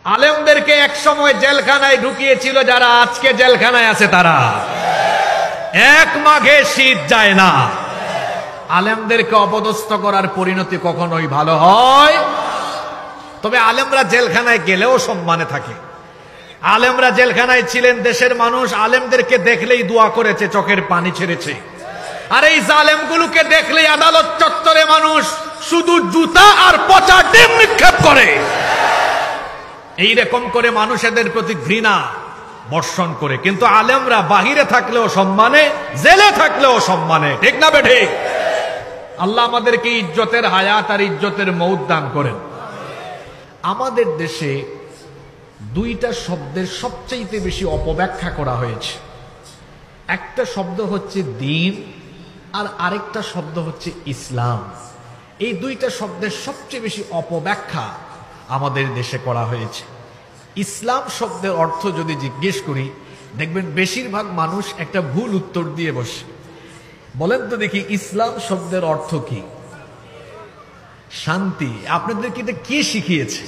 আলেমদেরকে এক সময় জেলখানায় ঢুকিয়েছিল যারা আজকে জেলখানায় আছে তারা। এক মাঘে শীত যায় না। আলেমদেরকে অপদস্থ করার পরিণতি কখনোই ভালো হয়। তবে আলেমরা জেলখানায় গেলেও সম্মানে থাকে। আলেমরা জেলখানায় ছিলেন, দেশের মানুষ আলেমদেরকে দেখলেই দোয়া করেছে, চোখের পানি ছেড়েছে। আর এই জালেমগুলোকে দেখলেই আদালত চত্বরে মানুষ শুধু জুতা আর পচা ডিম নিক্ষেপ করে। এইরকম করে মানুষ এদের প্রতি ঘৃণা বর্ষণ করে। কিন্তু আলেমরা বাহিরে থাকলেও সম্মানে, জেলে থাকলেও সম্মানে। ঠিক না বেঠিক? আল্লাহ আমাদেরকে ইজ্জতের হায়াত আর ইজ্জতের মৌত দান করেন। আমাদের দেশে দুইটা শব্দের সবচেয়ে বেশি অপব্যাখ্যা করা হয়েছে। একটা শব্দ হচ্ছে দ্বীন আর আরেকটা শব্দ হচ্ছে ইসলাম। এই দুইটা শব্দের সবচেয়ে বেশি অপব্যাখ্যা আমাদের দেশে করা হয়েছে। ইসলাম শব্দের অর্থ যদি জিজ্ঞেস করি, দেখবেন বেশিরভাগ মানুষ একটা ভুল উত্তর দিয়ে বসে। বলেন তো দেখি, ইসলাম শব্দের অর্থ কি? শান্তি। আপনাদেরকে এটা কে শিখিয়েছে?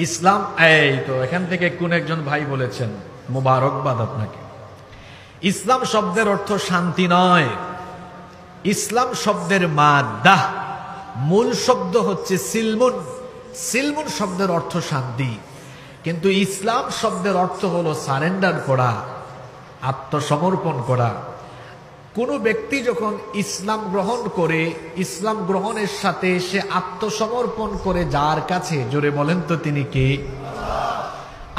ইসলাম। এই তো এখান থেকে কোন একজন ভাই বলেছেন, মোবারকবাদ আপনাকে। ইসলাম শব্দের অর্থ শান্তি নয়। ইসলাম শব্দের মাদ্দা, মূল শব্দ হচ্ছে সিলমুন। সিলমুন শব্দের অর্থ শান্তি, কিন্তু ইসলাম শব্দের অর্থ হলো সারেন্ডার করা, আত্মসমর্পণ করা। কোন ব্যক্তি যখন ইসলাম গ্রহণ করে, ইসলাম গ্রহণের সাথে সে আত্মসমর্পণ করে যার কাছে, জোরে বলেন তো তিনি কে?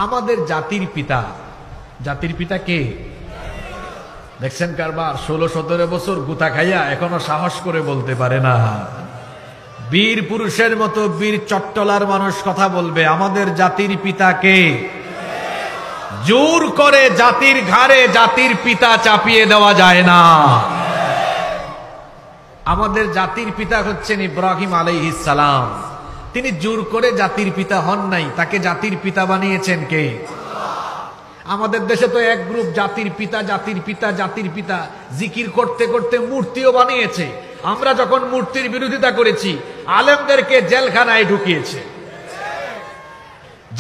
আমাদের জাতির পিতা। জাতির পিতা কে? দেখছেন কারবার, 16-17 বছর গুতা খাইয়া এখনো সাহস করে বলতে পারে না। বীর পুরুষের মতো বীর চট্টলার মানুষ কথা বলবে, আমাদের জাতির পিতা কে? জোর করে জাতির ঘাড়ে জাতির পিতা চাপিয়ে দেওয়া যায় না। আমাদের জাতির পিতা হচ্ছেন ইব্রাহিম আলাইহিস সালাম। তিনি জোর করে জাতির পিতা হন নাই, তাকে জাতির পিতা বানিয়েছেন কে? আমাদের দেশে তো এক গ্রুপ জাতির পিতা জাতির পিতা জাতির পিতা জিকির করতে করতে মূর্তিও বানিয়েছে। আমরা যখন মূর্তির বিরোধিতা করেছি, আলেমদেরকে জেলখানায় ঢুকিয়েছে।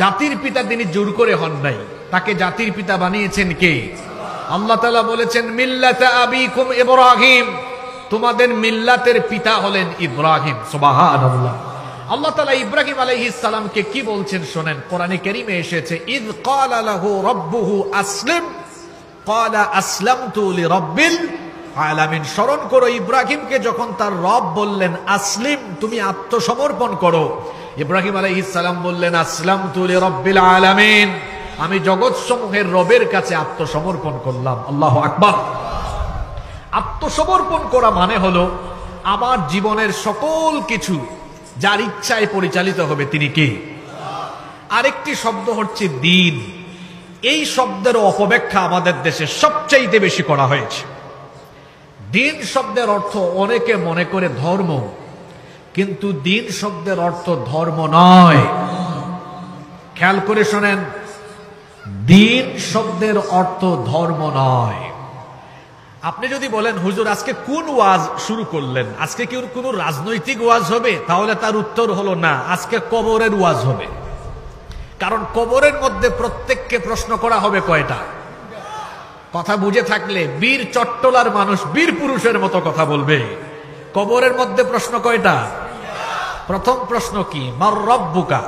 জাতির পিতা তিনি জোর করে হন নাই, তাকে জাতির পিতা বানিয়েছেন কে? আল্লাহ তাআলা বলেছেন, মিল্লাতা আবিকুম ইব্রাহিম, তোমাদের মিল্লাতের পিতা হলেন ইব্রাহিম। সুবহানাল্লাহ। আল্লাহ তাআলা ইব্রাহিম আলাইহিস সালামকে কি বলছেন শোনেন, কোরআনে কারীমে এসেছে, ইয ক্বালা লাহু রাব্বুহু আসলিম ক্বালা আসলামতু লিরাব্বিল আলামিন। স্মরণ করো, ইব্রাহিমকে যখন তার রব বললেন আসলিম, তুমি আত্মসমর্পণ করো, ইব্রাহিম আলাইহিস সালাম বললেন আসলামতু লিরাব্বিল আলামিন, আমি জগৎ সমূহের রবের কাছে আত্মসমর্পণ করলাম। আল্লাহু আকবার। আত্মসমর্পণ করা মানে হলো আমার জীবনের সকল কিছু যার ইচ্ছায় পরিচালিত হবে তিনি কে? আরেকটি শব্দ হচ্ছে দ্বীন। এই শব্দের অপব্যাখ্যা আমাদের দেশে সবচাইতে বেশি করা হয়েছে। দ্বীন শব্দের অর্থ অনেকে মনে করে ধর্ম, কিন্তু দ্বীন শব্দের অর্থ ধর্ম নয়। খেয়াল করে শোনেন, দ্বীন শব্দের অর্থ ধর্ম নয়। আপনি যদি বলেন, হুজুর আজকে কোন ওয়াজ শুরু করলেন, আজকে কি কোন রাজনৈতিক ওয়াজ হবে? তাহলে তার উত্তর হলো না, আজকে কবরের ওয়াজ হবে। কারণ কবরের মধ্যে প্রত্যেককে প্রশ্ন করা হবে কয়টা? কথা বুঝে থাকলে বীর চট্টলার মানুষ বীর পুরুষের মতো কথা বলবে। কবরের মধ্যে প্রশ্ন কয়টা? প্রথম প্রশ্ন কি? মার রব্বুকা।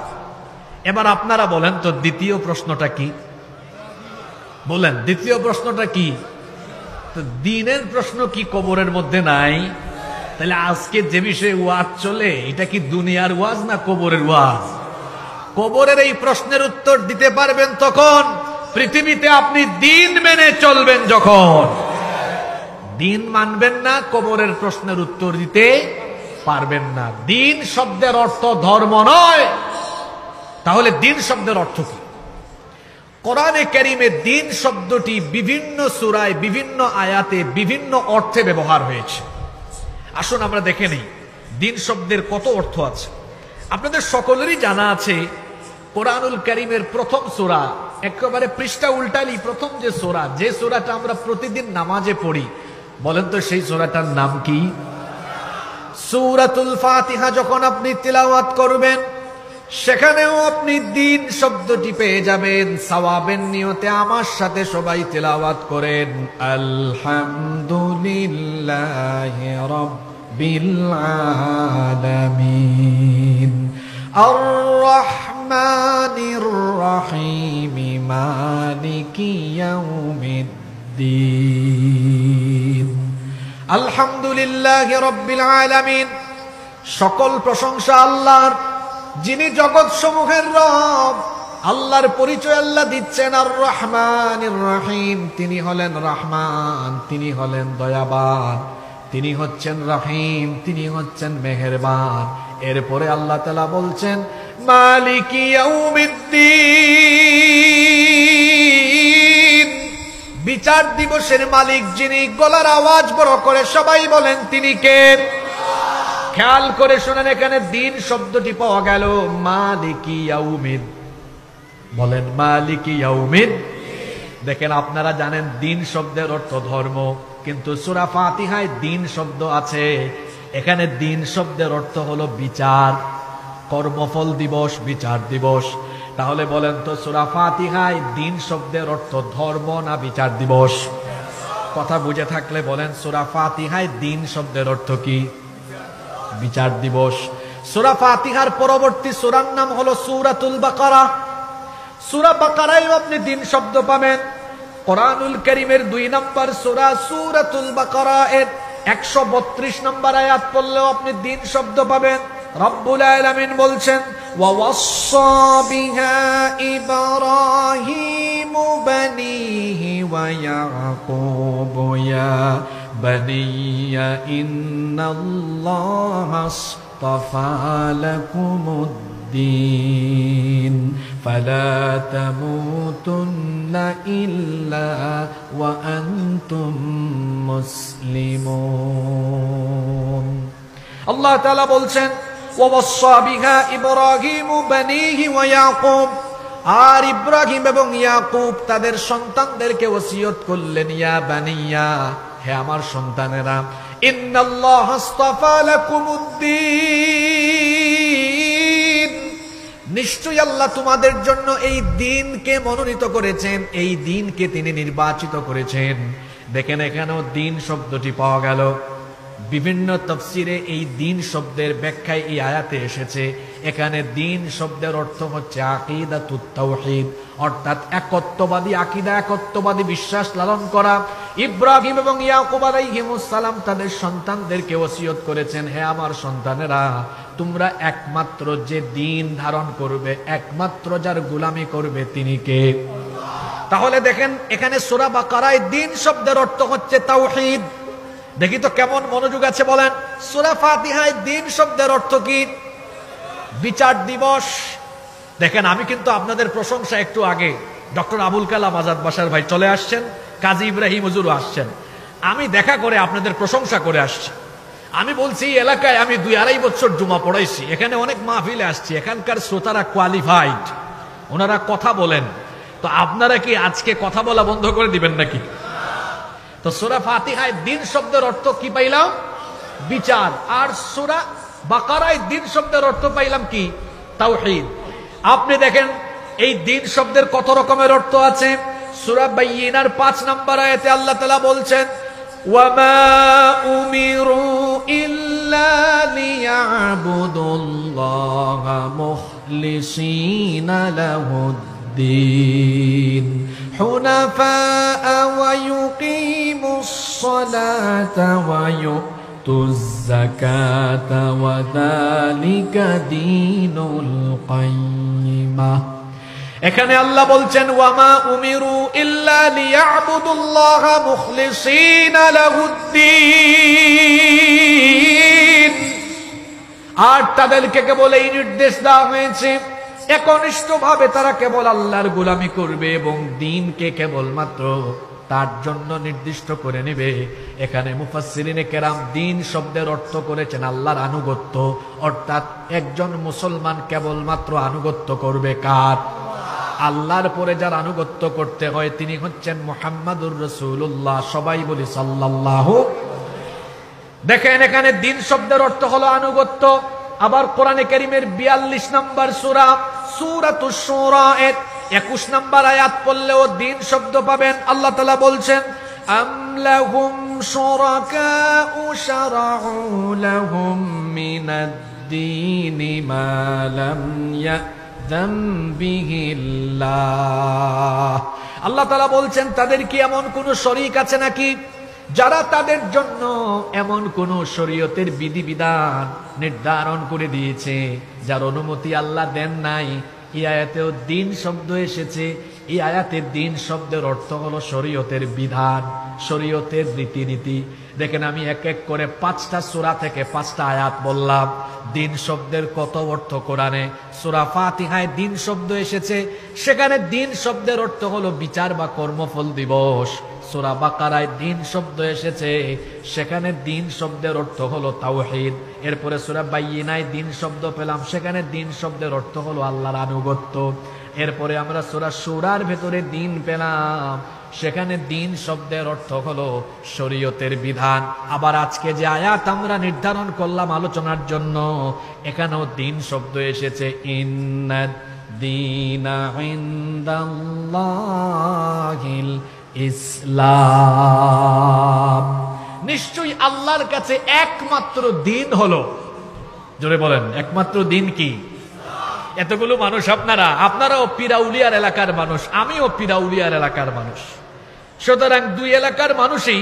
এবার আপনারা বলেন তো দ্বিতীয় প্রশ্নটা কি? বলেন দ্বিতীয় প্রশ্নটা কি? তো দ্বীনের প্রশ্ন কি কবরের মধ্যে নাই? তাহলে আজকে যে বিষয়ে ওয়াজ চলে, এটা কি দুনিয়ার ওয়াজ না কবরের ওয়াজ? কবরের এই প্রশ্নের উত্তর দিতে পারবেন তখন পৃথিবীতে আপনি দ্বীন মেনে চলবেন। যখন দ্বীন মানবেন না, কবরের প্রশ্নের উত্তর দিতে পারবেন না। দ্বীন শব্দের অর্থ ধর্ম নয়। তাহলে দ্বীন শব্দের অর্থ কি? কোরআনে কারীমে দ্বীন শব্দটি বিভিন্ন সূরায় বিভিন্ন আয়াতে বিভিন্ন অর্থে ব্যবহার হয়েছে। আসুন আমরা দেখে নেই দ্বীন শব্দের কত অর্থ আছে। আপনাদের সকলেরই জানা আছে, কোরআনুল কারীমের প্রথম সূরা, একেবারে পৃষ্ঠা উল্টালি প্রথম যে সূরা, যে সূরাটা আমরা প্রতিদিন নামাজে পড়ি, বলেন তো সেই সূরাটার নাম কি? সূরাতুল ফাতিহা। যখন আপনি তিলাওয়াত করবেন, সেখানেও আপনি দিন শব্দটি পেয়ে যাবেন। সওয়াবের নিয়তে আমার সাথে সবাই তেলাওয়াত করেন, আলহামদুলিল্লাহি রাব্বিল আলামিন আর রহমানির রহিম মালিকি ইয়াউমিদ্দিন। আলহামদুলিল্লাহি রাব্বিল আলামিন, সকল প্রশংসা আল্লাহর, যিনি জগৎ সমূহের রব। আল্লাহর পরিচয় আল্লাহ দিচ্ছেন আর রহমানির রহিম, তিনি হলেন রহমান, তিনি হলেন দয়াবান, তিনি হচ্ছেন রহিম, তিনি হচ্ছেন মেহেরবান। এরপরে আল্লাহ তাআলা বলছেন মালিকি ইয়াউমিদ্দিন, বিচার দিবসের মালিক যিনি। গলার আওয়াজ বড় করে সবাই বলেন তিনি কে? খেয়াল করে শুনেন, এখানে দিন শব্দটি পাওয়া গেল, মালিকি ইয়াউমিদ। বলেন মালিকি ইয়াউমিদ। দেখেন, আপনারা জানেন দিন শব্দের অর্থ ধর্ম, কিন্তু সূরা ফাতিহায় দিন শব্দ আছে। এখানে দিন শব্দের অর্থ হলো বিচার, কর্মফল দিবস, বিচার দিবস। তাহলে বলেন তো, সূরা ফাতিহায় দিন শব্দের অর্থ ধর্ম না বিচার দিবস? কথা বুঝে থাকলে বলেন, সূরা ফাতিহায় দিন শব্দের অর্থ কি? বিচার দিবস। সূরা ফাতিহার পরবর্তী সূরার নাম হলো সূরাতুল বাকারা। সূরা বাকারায় আপনি দিন শব্দ পাবেন। কোরআনুল কারীমের 2 নম্বর সূরা সূরাতুল বাকারা এর 132 নম্বর আয়াত পড়লেও আপনি দিন শব্দ পাবেন। রব্বুল আলামিন বলছেন ওয়াওয়াসসা বিহা ইব্রাহিমু বানিহি ওয়া ইয়াকুবু ইয়া বানিয়া ইন্নাল্লাহা আসতাফা লাকুমুদ্দীন ফালা তামুতুন্না ইল্লা ওয়া আনতুম মুসলিমুন। আল্লাহ তাআলা বলছেন ওয়াওয়াসসা বিহা ইব্রাহিমু বানিহি ওয়া ইয়াকুব, আর ইব্রাহিম এবং ইয়াকুব তাদের সন্তানদেরকে ওসিয়ত করলেন, ইয়া বানিয়া, হে আমার সন্তানেরা, ইন্নাল্লাহা আসতাফা লাকুমুদ্দীন, নিশ্চয়ই আল্লাহ তোমাদের জন্য এই দিনকে মনোনীত করেছেন, এই দিনকে তিনি নির্বাচিত করেছেন। দেখেন, এখানেও দিন শব্দটি পাওয়া গেল। বিভিন্ন তাফসিরে এই দিন শব্দের ব্যাখ্যায় এই আয়াতে এসেছে। এখানে দিন শব্দের অর্থ হচ্ছে আকীদাতুত তাওহীদ, অর্থাৎ একত্ববাদী আকীদা, একত্ববাদী বিশ্বাস লালন করা। ইব্রাহিম এবং ইয়াকুব আলাইহিমুস সালাম তাদের সন্তানদেরকে ওসিয়ত করেছেন, হে আমার সন্তানেরা, তোমরা একমাত্র যে দিন ধারণ করবে, একমাত্র যার গোলামি করবে তিনি কে? তাহলে দেখেন, এখানে সূরা বাকারায় দিন শব্দের অর্থ হচ্ছে তাওহীদ। দেখি তো কেমন মনোযোগ আছে বলেন। সূরা ফাতিহায় দিন শব্দের অর্থ কি? বিচার দিবস। দেখেন, আমি কিন্তু আপনাদের প্রশংসা একটু আগে ডক্টর আবুল কালাম আজাদ বাশার ভাই চলে আসছেন, কাজী ইব্রাহিম হুজুরও আসছেন, আমি দেখা করে আপনাদের প্রশংসা করে আসছি। আমি বলছি, এই এলাকায় আমি 2-2.5 বছর জুমা পড়াইছি, এখানে অনেক মাহফিলে আসছি, এখানকার শ্রোতারা কোয়ালিফাইড, ওনারা কথা বলেন। তো আপনারা কি আজকে কথা বলা বন্ধ করে দিবেন নাকি? তো সূরা ফাতিহায় দিন শব্দের অর্থ কি পাইলাম? বিচার। আর সূরা বাকারায় দিন শব্দের অর্থ পাইলাম কি? তাওহীদ। আপনি দেখেন, এই দিন শব্দের কত রকমের অর্থ আছে। সূরা বাইয়িনার 5 নম্বর আয়াতে আল্লাহ তাআলা বলছেন ওয়ামা উমিরু ইল্লা লিয়াবুদুল্লাহা মুখলিসিনা লাহুদ্দিন হুনাফা ওয়া ইউকিমুস সালাতা ওয়া ইউতুজ যাকাতা ওয়া যালিকা দীনুল কাইয়্যিমা। এখানে আল্লাহ বলছেন ওয়ামা উমিরু ইল্লা লিয়াবুদুল্লাহা মুখলিসিনা লাহুদ্দিন, আর তাদেরকে কেবল এই নির্দেশ দেওয়া হয়েছে একনিষ্ঠভাবে তারা কেবল আল্লাহর গোলামি করবে এবং দ্বীনকে কেবলমাত্র তার জন্য নির্দিষ্ট করে নেবে। এখানে মুফাসসিরিনে কেরাম দ্বীন শব্দের অর্থ করেছেন আল্লাহর আনুগত্য, অর্থাৎ একজন মুসলমান কেবলমাত্র আনুগত্য করবে কার? আল্লাহর পরে যার আনুগত্য করতে হয় তিনি হচ্ছেন মুহাম্মাদুর রাসূলুল্লাহ। সবাই বলি সাল্লাল্লাহু। দেখেন, এখানে দ্বীন শব্দের অর্থ হলো আনুগত্য। আবার কোরআনে কারীমের 42 নম্বর সূরা সূরাতুশ শুরা 21 নম্বর আয়াত পড়লেও দিন শব্দ পাবেন। আল্লাহ তাআলা বলছেন, আম লাহুম শুরাকাউ শারাউ লাহুম মিনাদ-দীনি মা লাম ইয়া'যাম বিহিল্লাহ। আল্লাহ তাআলা বলছেন, তাদের কি এমন কোন শরীক আছে নাকি যারা তাদের জন্য এমন কোন শরীয়তের বিধিবিধান নির্ধারণ করে দিয়েছে যার অনুমতি আল্লাহ দেন নাই। এই আয়াতেও দিন শব্দ এসেছে। এই আয়াতের দিন শব্দের অর্থ হলো শরীয়তের বিধান, শরীয়তের রীতিনীতি। দেখেন, আমি এক এক করে 5টা সূরা থেকে 5টা আয়াত বললাম। দিন শব্দের কত অর্থ কোরআনে। সূরা ফাতিহায় দিন শব্দ এসেছে, সেখানে দিন শব্দের অর্থ হলো বিচার বা কর্মফল দিবস। সূরা বাকারায় দিন শব্দ এসেছে, সেখানে দিন শব্দের অর্থ হলো তাওহীদ। এরপরে সূরা বাইয়িনায় দিন শব্দ পেলাম, সেখানে দিন শব্দের অর্থ হলো আল্লাহর আনুগত্য। এরপরে আমরা সূরা শুরার ভেতরে দিন পেলাম, সেখানে দিন শব্দের অর্থ হলো শরীয়তের বিধান। আবার আজকে যে আয়াত আমরা নির্ধারণ করলাম আলোচনার জন্য, এখানেও দিন শব্দ এসেছে। ইন্নাদ দীনা ইনদাল্লাহিল ইসলাম। নিশ্চয়ই আল্লাহর কাছে একমাত্র দিন হলো, জোরে বলেন, একমাত্র দিন কি? এতগুলো মানুষ আপনারাও পিরাউলিয়ার এলাকার মানুষ, আমিও পিরাউলিয়ার এলাকার মানুষ। সুতরাং দুই এলাকার মানুষই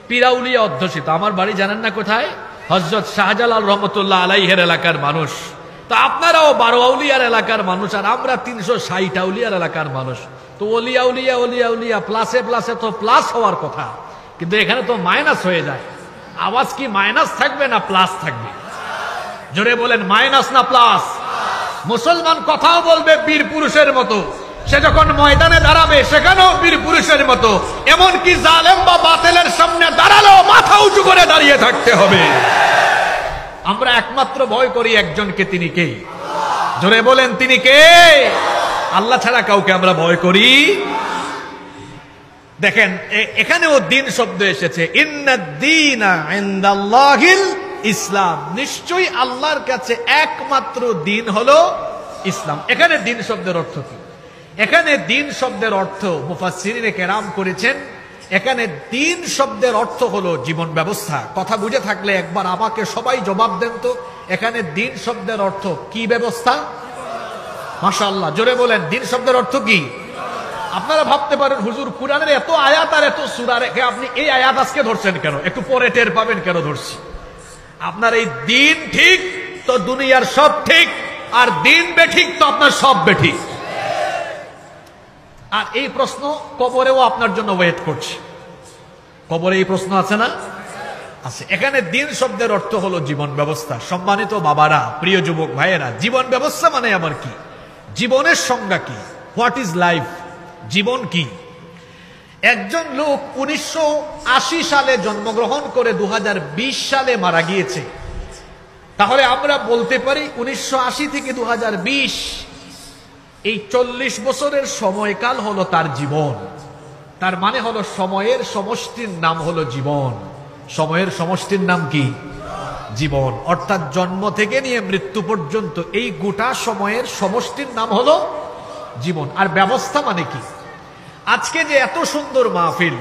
পিরাউলিয়া অধ্যুষিত। আমার বাড়ি জানেন না কোথায়? হযরত শাহজালাল রহমতুল্লাহ আলাইহের এলাকার মানুষ। তো আপনারাও 12 আউলিয়ার এলাকার মানুষ, আর আমরা 360 আউলিয়ার এলাকার মানুষ। তো ওলিয়া উলিয়া ওলিয়া উলিয়া প্লাসে প্লাসে তো প্লাস হওয়ার কথা, কিন্তু এখানে তো মাইনাস হয়ে যায়। আওয়াজ কি মাইনাস থাকবে না প্লাস থাকবে? জোরে বলেন, মাইনাস না প্লাস? মুসলমান কথাও বলবে বীর পুরুষের মতো, সে যখন ময়দানে দাঁড়াবে সেখানেও বীর পুরুষের মতো। এমনকি জালেম বা বাতিলের সামনে দাঁড়ালেও মাথা উঁচু করে দাঁড়িয়ে থাকতে হবে। আমরা একমাত্র ভয় করি একজনকে, তিনি কে? জোরে বলেন, তিনি কে? আল্লাহ ছাড়া কাউকে আমরা ভয় করি। দেখেন, এখানেও দিন শব্দ এসেছে। ইন্নাদ-দীনা ইনদাল্লাহিল ইসলাম। নিশ্চয়ই আল্লাহর কাছে একমাত্র দিন হলো ইসলাম। এখানে দিন শব্দের অর্থ কি? এখানে দিন শব্দের অর্থ মুফাসসিরিনে কেরাম করেছেন, এখানে দিন শব্দের অর্থ হলো জীবন ব্যবস্থা। কথা বুঝে থাকলে একবার আমাকে সবাই জবাব দেন তো, এখানে দিন শব্দের অর্থ কি ব্যবস্থা? মাশাআল্লাহ, জোরে বলেন, দিন শব্দের অর্থ কি? আপনারা ভাবতে পারেন, হুজুর কুরআনের এত আয়াত আর এত সূরা রেখে আপনি এই আয়াত আজকে ধরছেন কেন? একটু পরে টের পাবেন কেন ধরছি। আপনার এই দিন ঠিক তো দুনিয়ার সব ঠিক, আর দিন বেঠিক তো আপনার সব বেঠিক। আর এই প্রশ্ন কবরেও আপনার জন্য ওয়েট করছে। কবরে এই প্রশ্ন আছে না? আছে। এখানে দিন শব্দের অর্থ হলো জীবন ব্যবস্থা। সম্মানিত বাবারা, প্রিয় যুবক ভাইয়েরা, জীবন ব্যবস্থা মানে আমার কি? জীবনের সংজ্ঞা কি? What is life? জীবন কি? একজন লোক 1980 সালে জন্মগ্রহণ করে 2020 সালে মারা গিয়েছে। তাহলে আমরা বলতে পারি 1980 থেকে 2020 এই 40 বছরের সময়কাল হলো তার জীবন। তার মানে হলো সময়ের সমষ্টির নাম হলো জীবন। সময়ের সমষ্টির নাম কি? জীবন। অর্থাৎ জন্ম থেকে নিয়ে মৃত্যু পর্যন্ত এই গোটা সময়ের সমষ্টির নাম হলো জীবন। আর ব্যবস্থা মানে কি? আজকে যে এত সুন্দর মাহফিল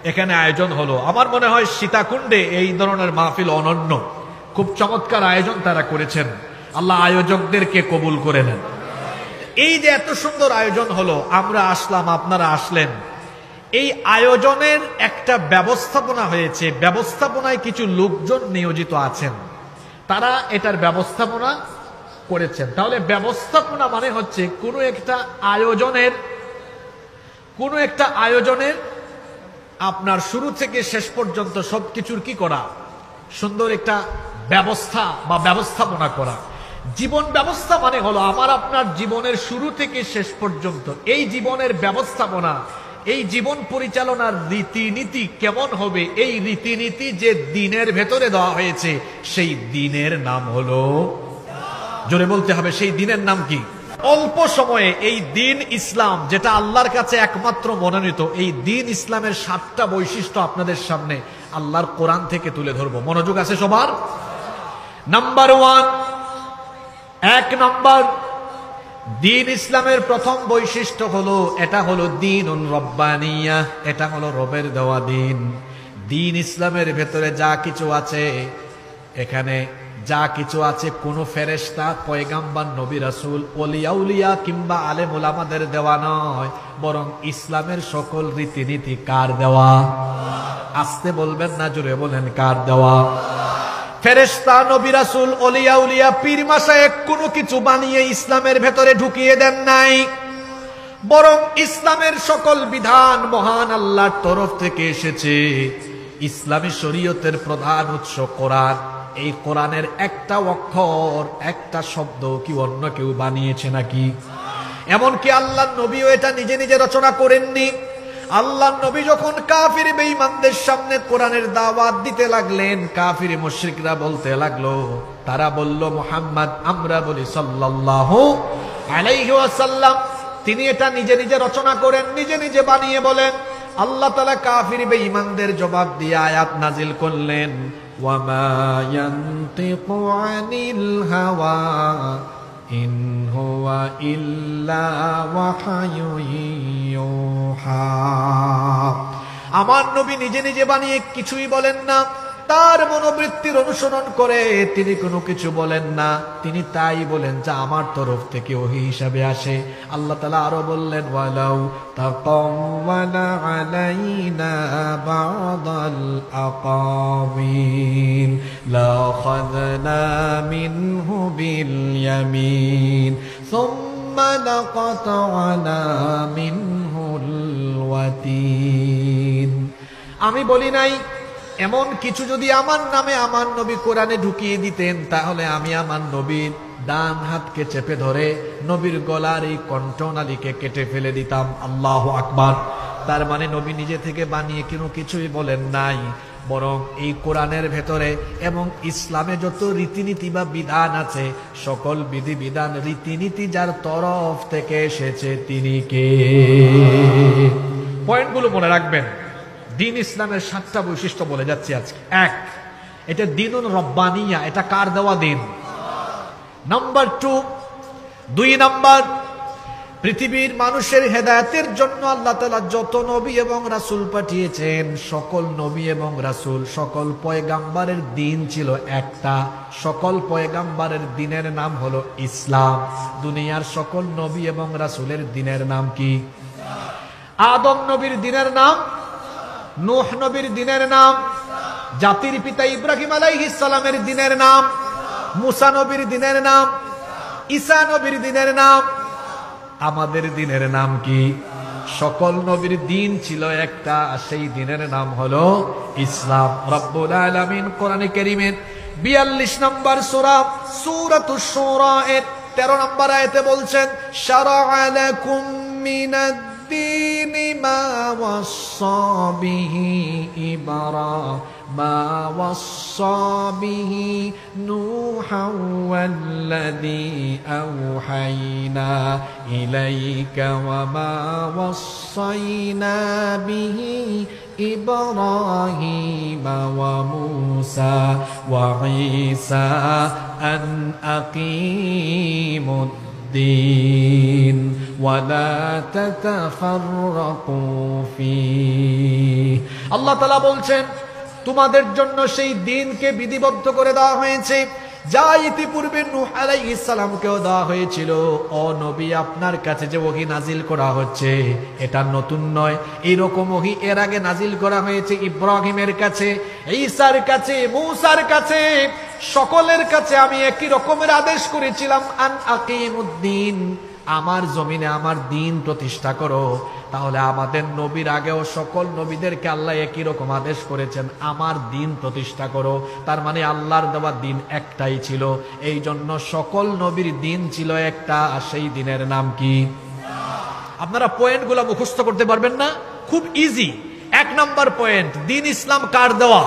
এখানে আয়োজন হলো, আমার মনে হয় সীতাকুণ্ডে এই ধরনের মাহফিল অনন্য। খুব চমৎকার আয়োজন তারা করেছেন। আল্লাহ আয়োজকদেরকে কবুল করে নেন। এই যে এত সুন্দর আয়োজন হলো, আমরা আসলাম, আপনারা আসলেন, এই আয়োজনের একটা ব্যবস্থাপনা হয়েছে। ব্যবস্থাপনায় কিছু লোকজন নিয়োজিত আছেন, তারা এটার ব্যবস্থাপনা করেছেন। তাহলে ব্যবস্থাপনা মানে হচ্ছে কোনো একটা আয়োজনের আপনার শুরু থেকে শেষ পর্যন্ত সবকিছুর কি করা, সুন্দর একটা ব্যবস্থা বা ব্যবস্থাপনা করা। জীবন ব্যবস্থা মানে হলো আমার আপনার জীবনের শুরু থেকে শেষ পর্যন্ত এই জীবনের ব্যবস্থাপনা, এই জীবন পরিচালনার রীতিনীতি কেমন হবে, এই রীতিনীতি যে দিনের ভেতরে দেওয়া হয়েছে, সেই দিনের নাম হলো, জোরে বলতে হবে, সেই দিনের নাম কি? অল্প সময়ে এই দিন ইসলাম, যেটা আল্লাহর কাছে একমাত্র মনোনীত, এই দিন ইসলামের 7টা বৈশিষ্ট্য আপনাদের সামনে আল্লাহর কোরআন থেকে তুলে ধরবো। মনোযোগ আছে সবার? নাম্বার 1, এক নম্বর, দিন ইসলামের প্রথম বৈশিষ্ট্য হলো এটা হলো দীনুন রব্বানিয়া, এটা হলো রবের দেওয়া দিন। দিন ইসলামের ভেতরে যা কিছু আছে, এখানে যা কিছু আছে কোন ফেরেশতা, পয়গাম্বর, নবী, রাসূল, ওলিয়া উলিয়া কিংবা আলেম ওলামাদের দেওয়া নয়, বরং ইসলামের সকল রীতিনীতি কার দেওয়া? আস্তে বলবেন না, জোরে বলেন, কার দেওয়া? ফেরেশতা, নবী, রাসূল, ওলিয়া উলিয়া, পীর মাশায়েখ কোনো কিছু বানিয়ে ইসলামের ভেতরে ঢুকিয়ে দেন নাই, বরং ইসলামের সকল বিধান মহান আল্লাহর তরফ থেকে এসেছে। ইসলামী শরীয়তের প্রধান উৎস কোরআন। এই কোরআনের একটা অক্ষর, একটা শব্দ কি অন্য কেউ বানিয়েছে নাকি? এমনকি আল্লাহর নবীও এটা নিজে নিজে রচনা করেননি। আল্লাহর নবী যখন কাফির বেঈমানদের সামনে কোরআনের দাওয়াত দিতে লাগলেন, কাফির মুশরিকরা বলতে লাগলো, তারা বলল, মুহাম্মদ, আমরা বলি সাল্লাল্লাহু আলাইহি ওয়াসাল্লাম, তিনি এটা নিজে নিজে রচনা করেন, নিজে নিজে বানিয়ে বলেন। আল্লাহ তাআলা কাফির বেঈমানদের জবাব দিয়ে আয়াত নাজিল করলেন, ওয়ামা ইয়ানতিকু আনিল হাওয়া ইন হুয়া ইল্লা ওয়াহয়ুন ইউহা। আমার নবী নিজে নিজে বানিয়ে কিছুই বলেন না, তার মনোবৃত্তির অনুসরণ করে তিনি কোনো কিছু বলেন না, তিনি তাই বলেন যা আমার তরফ থেকে ওহী হিসাবে আসে। আল্লাহ তাআলা আরো বললেন, ওয়ালাউ তাকাওয়ালা আলাইনা বা'দাল আকাওয়িল লাখাযনা মিনহু বিল ইয়ামিন সুম্মা লাকাতা'না মিনহুল ওয়াতিন। আমি বলি নাই, এমন কিছু যদি আমার নামে আমার নবী কোরআনে ঢুকিয়ে দিতেন, তাহলে আমি আমার নবীর ডান হাতকে চেপে ধরে নবীর গলার এই কণ্ঠনালীকে কেটে ফেলে দিতাম। আল্লাহু আকবার। তার মানে নবী নিজে থেকে বানিয়ে কোনো কিছুই বলেন নাই, বরং এই কোরআনের ভেতরে এবং ইসলামে যত রীতিনীতি বা বিধান আছে, সকল বিধি বিধান রীতিনীতি যার তরফ থেকে এসেছে তিনি কে? পয়েন্টগুলো মনে রাখবেন। দিন ইসলামের 7টা বৈশিষ্ট্য বলে যাচ্ছি আজকে। এক, এটা দীনুন রব্বানিয়া, এটা কার দেওয়া দিন? নাম্বার 2, 2 নাম্বার, পৃথিবীর মানুষের হেদায়েতের জন্য আল্লাহ তাআলা যত নবী এবং রাসূল পাঠিয়েছেন, সকল নবী এবং রাসূল, সকল পয়গাম্বরের দিন ছিল একটা। সকল পয়গাম্বরের দিনের নাম হলো ইসলাম। দুনিয়ার সকল নবী এবং রাসূলের দিনের নাম কি? আদম নবীর দিনের নাম, নূহ নবীর দিনের নাম, জাতির পিতা ইব্রাহিম আলাইহিস সালামের দিনের নাম, মুসা নবীর দিনের নাম, ঈসা নবীর দিনের নাম। আমাদের দিনের নাম কি? সকল নবীর দিন ছিল একটা, সেই দিনের নাম হলো ইসলাম। রব্বুল আলামিন কোরআনে কারীমের 42 নম্বর সূরা, সূরাতুশ শুরা এর 13 নম্বর আয়াতে বলছেন, শারা'a লাকুম মিনাদ الدين ما وصى به نوحا والذي أوحينا إليك وما وصينا به إبراهيم وموسى وعيسى أن أقيموا الدين ولا تتفرقوا فيه। আল্লাহ তাআলা বলছেন, তোমাদের জন্য সেই দিনকে বিধিবদ্ধ করে দেওয়া হয়েছে যা ইতিপূর্বে নূহ আলাইহিস সালামকেও দেওয়া হয়েছিল। ও নবী, আপনার কাছে যে ওহী নাজিল করা হচ্ছে এটা নতুন নয়, এইরকম ওহী এর আগে নাজিল করা হয়েছে ইব্রাহিমের কাছে, ঈসার কাছে, মূসার কাছে, সকলের কাছে আমি একই রকমের আদেশ করেছিলাম, আন আকিমুদ্দিন, আমার জমিনে আমার দিন প্রতিষ্ঠা করো। তাহলে আমাদের নবীর আগেও সকল নবীদেরকে আল্লাহ একই রকম আদেশ করেছেন, আমার দিন প্রতিষ্ঠা করো। তার মানে আল্লাহর দেওয়া দিন একটাই ছিল, এই জন্য সকল নবীর দিন ছিল একটা। সেই দিনের নাম কি? আপনারা পয়েন্টগুলো মুখস্থ করতে পারবেন না, খুব ইজি। 1 নম্বর পয়েন্ট, দিন ইসলাম কার দেওয়া?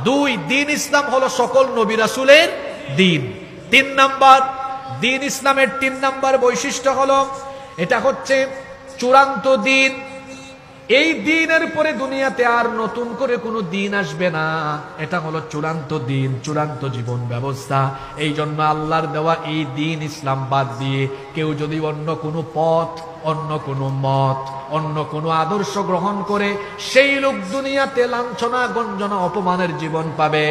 2, দিন ইসলাম হলো সকল নবী রাসূলের দিন। 3 নম্বর, দিন ইসলামের 3 নম্বর বৈশিষ্ট্য হলো এটা হচ্ছে চূড়ান্ত দিন। এই দিনের পরে দুনিয়াতে আর নতুন করে কোনো দিন আসবে না। এটা হলো চূড়ান্ত দিন, চূড়ান্ত জীবন ব্যবস্থা। এই জন্য আল্লাহর দেওয়া এই দিন ইসলাম বাদ দিয়ে কেউ যদি অন্য কোনো পথ, অন্য কোনো মত, অন্য কোনো আদর্শ গ্রহণ করে, সেই লোক দুনিয়াতে লাঞ্ছনা, গঞ্জনা, অপমানের জীবন পাবে,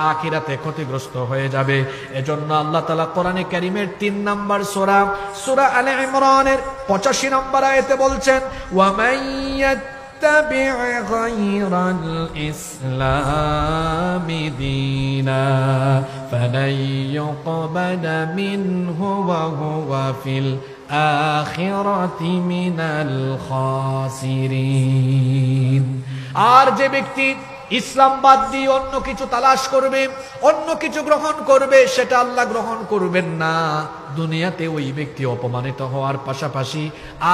আখিরাতে ক্ষতিগ্রস্ত হয়ে যাবে। এজন্য আল্লাহ তাআলা কোরআনে কারীমের ৩ নম্বর সূরা, সূরা আলে ইমরানের ৮৫ নম্বর আয়াতে বলছেন, ওয়া মান ইয়াত্তাবি' গায়রাল ইসলামি দীনা ফালান ইউকবালা মিনহু ওয়া হুয়া ফিল আখিরাতি মিনাল খাসিরিন। আর যে ব্যক্তি ইসলাম বাদ দিয়ে অন্য কিছু তালাশ করবে, অন্য কিছু গ্রহণ করবে, সেটা আল্লাহ গ্রহণ করবেন না। দুনিয়াতে ওই ব্যক্তি অপমানিত হওয়ার পাশাপাশি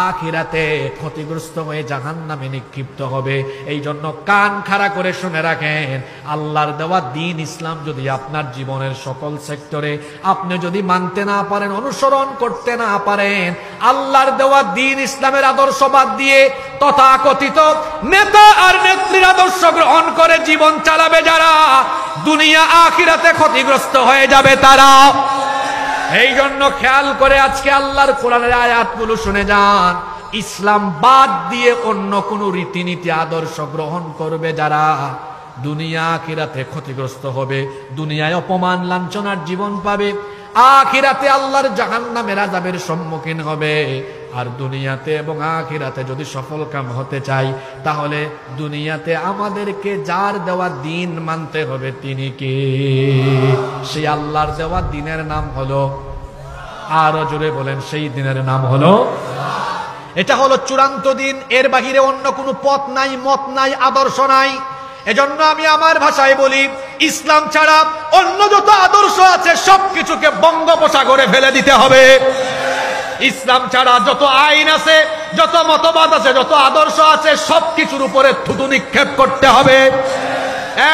আখিরাতে ক্ষতিগ্রস্ত হয়ে জাহান্নামে নিক্ষিপ্ত হবে। এই জন্য কান খাড়া করে শুনে রাখেন, আল্লাহর দেওয়া দ্বীন ইসলাম যদি আপনার জীবনের সকল সেক্টরে আপনি যদি মানতে না পারেন, অনুসরণ করতে না পারেন, আল্লাহর দেওয়া দ্বীন ইসলামের আদর্শ বাদ দিয়ে তথাকথিত নেতা আর নেত্রীর আদর্শ গ্রহণ করে জীবন চালাবে যারা, দুনিয়া আখিরাতে ক্ষতিগ্রস্ত হয়ে যাবে তারা। এই জন্য খেয়াল করে আজকে আল্লাহর কোরআনের আয়াতগুলো শুনে যান। ইসলাম বাদ দিয়ে অন্য কোন রীতিনীতি আদর্শ গ্রহণ করবে যারা, দুনিয়া আখিরাতে ক্ষতিগ্রস্ত হবে, দুনিয়ায় অপমান লাঞ্ছনার জীবন পাবে, আখিরাতে আল্লাহর জাহান্নামের আযাবের সম্মুখীন হবে। আর দুনিয়াতে এবং আখিরাতে যদি সফল কাম হতে চাই, তাহলে দুনিয়াতে আমাদেরকে যার দেওয়া দিন মানতে হবে তিনি কে? সেই আল্লাহর দেওয়া দিনের নাম হলো, আরো জোরে বলেন, সেই দিনের নাম হলো, এটা হলো চূড়ান্ত দিন। এর বাহিরে অন্য কোনো পথ নাই, মত নাই, আদর্শ নাই। এজন্য আমি আমার ভাষায় বলি, ইসলাম ছাড়া অন্য যত আদর্শ আছে সবকিছুকে বঙ্গোপসাগরে ফেলে দিতে হবে। ইসলাম ছাড়া যত আইন আছে, যত মতবাদ আছে, যত আদর্শ আছে, সবকিছুর উপরে থুতু নিক্ষেপ করতে হবে।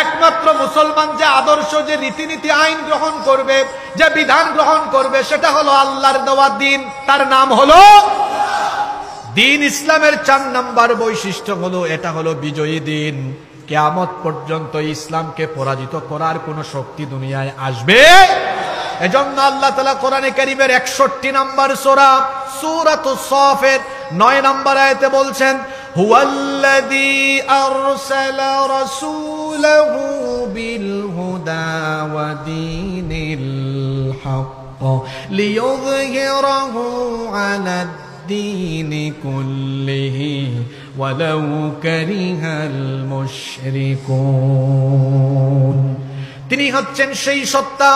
একমাত্র মুসলমান যে আদর্শ, যে রীতিনীতি, আইন গ্রহণ করবে, যে বিধান গ্রহণ করবে, সেটা হলো আল্লাহর দেওয়া দিন, তার নাম হলো দিন। ইসলামের ৪ নম্বর বৈশিষ্ট্য হলো, এটা হলো বিজয়ী দিন। কিয়ামত পর্যন্ত ইসলামকে পরাজিত করার কোন শক্তি দুনিয়ায় আসবে। এজন্য আল্লাহ তাআলা কোরআনে কারীমের ৬১ নম্বর সূরা, সূরাতুস সাফের ৯ নম্বর আয়াতে বলছেন, হুয়াল্লাযী আরসালা রাসূলাহু বিল হুদা ওয়া দীনিল হক লিইয়ুযহিরাহু আলাদ দীনি কুল্লিহি ওয়ালাউ কারিহাল মুশরিকুন। তিনি হচ্ছেন সেই সত্তা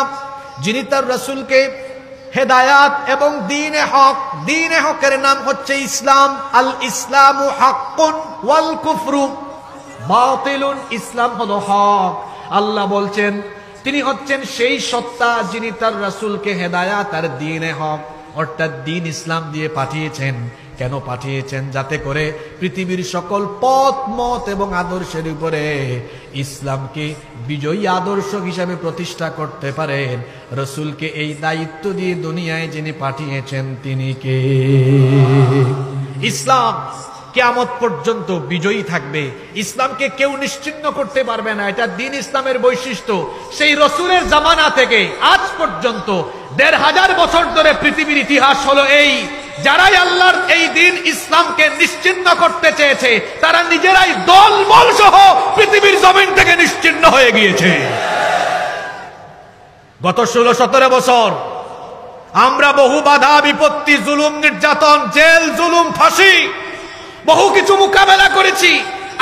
যিনি তার রাসূলকে হেদায়াত এবং দ্বীনে হক, দ্বীনে হকের নাম হচ্ছে ইসলাম। আল ইসলামু হাক্কুন ওয়াল কুফরু বাতিলুন। ইসলাম হলো হক। আল্লাহ বলছেন তিনি হচ্ছেন সেই সত্তা যিনি তার রাসূলকে হেদায়াত আর দ্বীনে হক অর্থাৎ দ্বীন ইসলাম দিয়ে পাঠিয়েছেন। কেন পাঠিয়েছেন? যাতে করে পৃথিবীর সকল পথ, মত এবং আদর্শের উপরে ইসলামকে বিজয়ী আদর্শ হিসাবে প্রতিষ্ঠা করতে পারেন। রাসূলকে এই দায়িত্ব দিয়ে দুনিয়ায় যিনি পাঠিয়েছেন তিনি কে? ইসলাম কিয়ামত পর্যন্ত বিজয়ী থাকবে। ইসলামকে কেউ নিশ্চিহ্ন করতে পারবে না। এটা দ্বীন ইসলামের বৈশিষ্ট্য। সেই রাসূলের জামানা থেকে আজ পর্যন্ত ১৫০০ বছর ধরে পৃথিবীর ইতিহাস হলো এই, যারাই আল্লাহর এই দ্বীন ইসলামকে নিশ্চিহ্ন করতে চেয়েছে তারা নিজেরাই দলবল সহ পৃথিবীর জমিন থেকে নিশ্চিহ্ন হয়ে গিয়েছে। গত ১৬-১৭ বছর আমরা বহু বাধা বিপত্তি, জুলুম, নির্যাতন, জেল, জুলুম, ফাঁসি, বহু কিছু মোকাবেলা করেছি।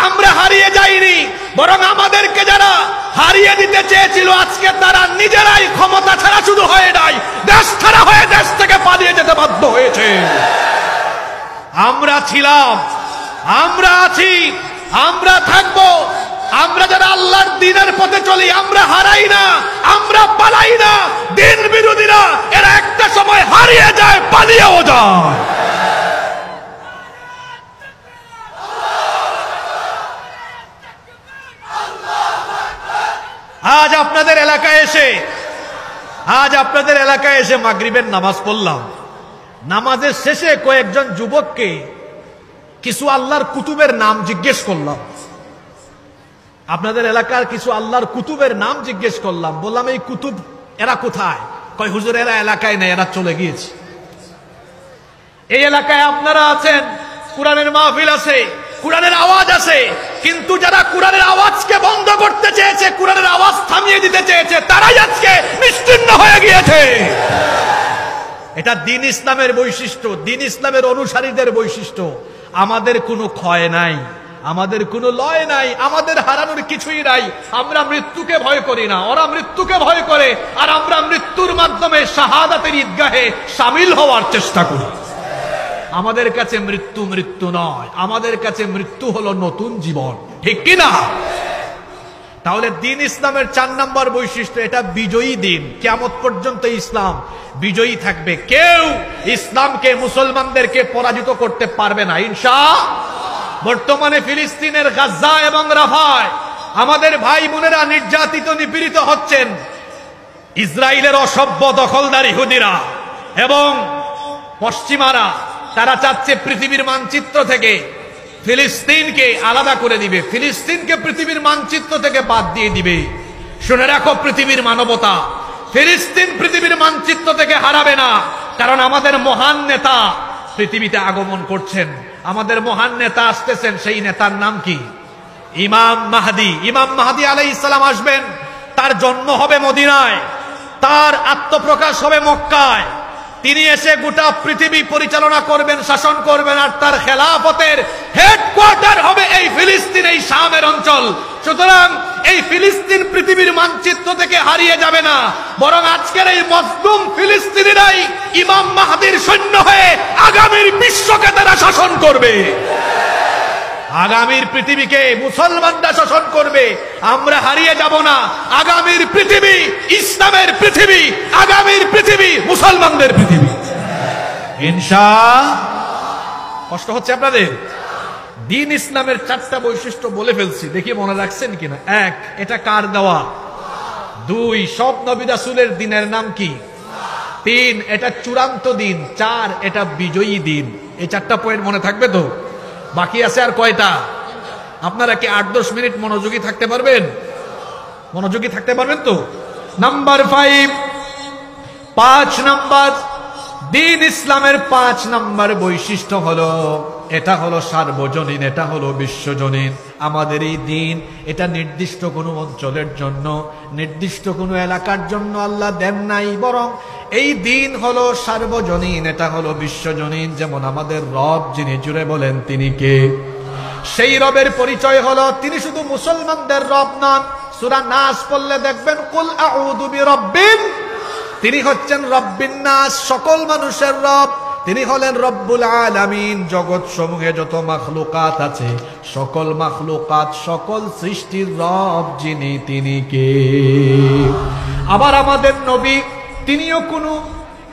আমরা হারিয়ে যাইনি, বরং আমাদেরকে যারা হারিয়ে দিতে চেয়েছিল আজকে তারা নিজেরাই ক্ষমতা ছাড়া শুধু হয়ে নাই, দেশ ছাড়া হয়ে দেশ থেকে পালিয়ে যেতে বাধ্য হয়েছে। আমরা ছিলাম, আমরা আছি, আমরা থাকবো। আমরা যারা আল্লাহর দ্বীনের পথে চলি আমরা হারাই না, আমরা পালাই না। দ্বীন বিরোধীরা এরা একটা সময় হারিয়ে যায়, পালিয়েও যায়। আজ আপনাদের এলাকায় এসে মাগরিবের নামাজ পড়লাম। নামাজের শেষে কয়েকজন যুবককে কিছু আল্লাহর কুতুবের নাম জিজ্ঞেস করলাম, আপনাদের এলাকার কিছু আল্লাহর কুতুবের নাম জিজ্ঞেস করলাম, বললাম এই কুতুব এরা কোথায়? কয় হুজুর এরা এলাকায় নেই, এরা চলে গিয়েছে। এই এলাকায় আপনারা আছেন, কোরআনের মাহফিল আছে, কোরআনের আওয়াজ আছে, কিন্তু যারা কোরআনের আওয়াজকে বন্ধ করতে চেয়েছে, কোরআনের আওয়াজ থামিয়ে দিতে চেয়েছে, তারাই আজকে নিশ্চিহ্ন হয়ে গিয়েছে। এটা দ্বীন ইসলামের বৈশিষ্ট্য, দ্বীন ইসলামের অনুসারীদের বৈশিষ্ট্য। আমাদের কোনো ক্ষয় নাই, আমাদের কোনো লয় নাই, আমাদের হারানোর কিছুই নাই। আমরা মৃত্যুকে ভয় করি না, ওরা মৃত্যুকে ভয় করে, আর আমরা মৃত্যুর মাধ্যমে শাহাদাতের ঈদগাহে শামিল হওয়ার চেষ্টা করি। আমাদের কাছে মৃত্যু মৃত্যু নয়, আমাদের কাছে মৃত্যু হলো নতুন জীবন, ঠিক কি না? তাহলে দ্বীন ইসলামের 4 নম্বর বৈশিষ্ট্য, এটা বিজয়ী দিন। কিয়ামত পর্যন্ত ইসলাম বিজয়ী থাকবে, কেউ ইসলামকে, মুসলমানদেরকে পরাজিত করতে পারবে না ইনশাআল্লাহ। বর্তমানে ফিলিস্তিনের গাজা এবং রাফায় আমাদের ভাই বোনেরা নির্যাতিত, নিপীড়িত হচ্ছেন। ইসরায়েলের অসভ্য দখলদার ইহুদিরা এবং পশ্চিমারা, তারা চাচ্ছে পৃথিবীর মানচিত্র থেকে ফিলিস্তিনকে আলাদা করে দিবে, ফিলিস্তিনকে পৃথিবীর মানচিত্র থেকে বাদ দিয়ে দিবে। শুনে রাখো পৃথিবীর মানবতা, ফিলিস্তিন পৃথিবীর মানচিত্র থেকে হারাবে না, কারণ আমাদের মহান নেতা পৃথিবীতে আগমন করছেন, আমাদের মহান নেতা আসতেছেন। সেই নেতার নাম কি? ইমাম মাহদি। ইমাম মাহদি আলাইহিস সালাম আসবেন, তার জন্ম হবে মদিনায়, তার আত্মপ্রকাশ হবে মক্কায়। তিনি এসে গোটা পৃথিবী পরিচালনা করবেন, শাসন করবেন, আর তার খেলাফতের হেডকোয়ার্টার হবে এই ফিলিস্তিন, এই শামের অঞ্চল। সুতরাং এই ফিলিস্তিন পৃথিবীর মানচিত্র থেকে হারিয়ে যাবে না, বরং আজকের এই মজলুম ফিলিস্তিনিরাই ইমাম মাহদির সৈন্য হয়ে আগামীর বিশ্বকে তারা শাসন করবে। আগামীর পৃথিবীকে মুসলমানরা শাসন করবে, আমরা হারিয়ে যাব না। আগামীর পৃথিবী ইসলামের পৃথিবী, আগামীর পৃথিবী মুসলমানদের পৃথিবী ইনশাআল্লাহ। কষ্ট হচ্ছে আপনাদের? দ্বীন ইসলামের 4টা বৈশিষ্ট্য বলে ফেলছি, দেখি মনে রাখছেন কিনা। 1, এটা কার দেওয়া? 2, সব নবী রাসূলের দিনের নাম কি? 3, এটা চূড়ান্ত দিন। 4, এটা বিজয়ী দিন। এই 4টা পয়েন্ট মনে থাকবে তো? বাকি আছে আর কয়টা? আপনারা কি 8-10 মিনিট মনোযোগী থাকতে পারবেন? মনোযোগী থাকতে পারবেন তো? নাম্বার 5 নাম্বার দ্বীন ইসলামের 5 নাম্বার বৈশিষ্ট্য হলো, এটা হলো সার্বজনীন, এটা হলো বিশ্বজনীন। আমাদের এই দিন, এটা নির্দিষ্ট কোনো অঞ্চলের জন্য, নির্দিষ্ট কোনো এলাকার জন্য আল্লাহ দেন নাই, বরং এই দিন হলো সার্বজনীন, এটা হলো বিশ্বজনীন। যেমন আমাদের রব, যিনি, জুড়ে বলেন তিনি কে? সেই রবের পরিচয় হলো তিনি শুধু মুসলমানদের রব নন। সূরা নাস পড়লে দেখবেন, কুল আউযু বিরাব্বিন, তিনি হচ্ছেন রব্বিন নাস, সকল মানুষের রব। তিনি হলেন রব্বুল আলামিন, জগৎ সমূহে যত মাখলুকাত আছে, সকল মাখলুকাত, সকল সৃষ্টির রব যিনি, তিনি কে? আবার আমাদের নবী, তিনিও কোনো